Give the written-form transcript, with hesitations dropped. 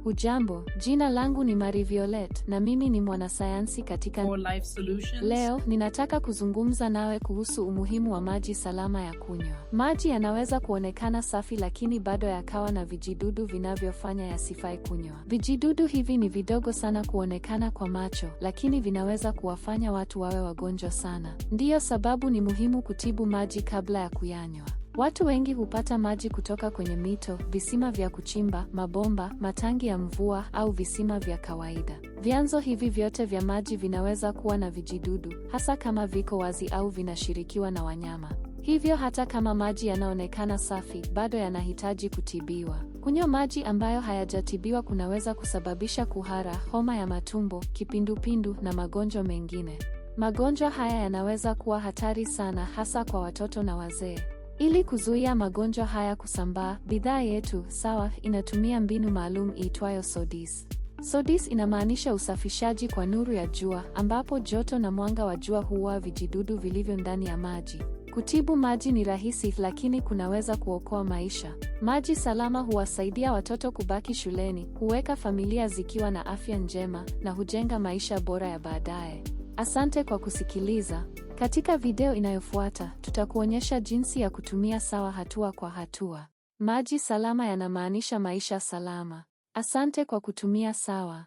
Hujambo, jina langu ni Marie Violet na mimi ni mwanasayansi katika For Life Solutions. Leo, ninataka kuzungumza nawe kuhusu umuhimu wa maji salama ya kunywa. Maji yanaweza kuonekana safi lakini bado yakawa na vijidudu vinavyofanya yasifai kunywa. Vijidudu hivi ni vidogo sana kuonekana kwa macho, lakini vinaweza kuwafanya watu wawe wagonjwa sana. Ndiyo sababu ni muhimu kutibu maji kabla ya kuyanywa. Watu wengi hupata maji kutoka kwenye mito, visima vya kuchimba, mabomba, matangi ya mvua au visima vya kawaida. Vyanzo hivi vyote vya maji vinaweza kuwa na vijidudu, hasa kama viko wazi au vinashirikiwa na wanyama. Hivyo hata kama maji yanaonekana safi, bado yanahitaji kutibiwa. Kunywa maji ambayo hayajatibiwa kunaweza kusababisha kuhara, homa ya matumbo, kipindupindu na magonjwa mengine. Magonjwa haya yanaweza kuwa hatari sana hasa kwa watoto na wazee. Ili kuzuia magonjwa haya kusambaa, bidhaa yetu, sawa, inatumia mbinu maalum iitwayo SODIS. SODIS inamaanisha usafishaji kwa nuru ya jua, ambapo joto na mwanga wa jua huua vijidudu vilivyo ndani ya maji. Kutibu maji ni rahisi lakini kunaweza kuokoa maisha. Maji salama huwasaidia watoto kubaki shuleni, huweka familia zikiwa na afya njema na hujenga maisha bora ya baadaye. Asante kwa kusikiliza. Katika video inayofuata, tutakuonyesha jinsi ya kutumia sawa hatua kwa hatua. Maji salama yanamaanisha maisha salama. Asante kwa kutumia sawa.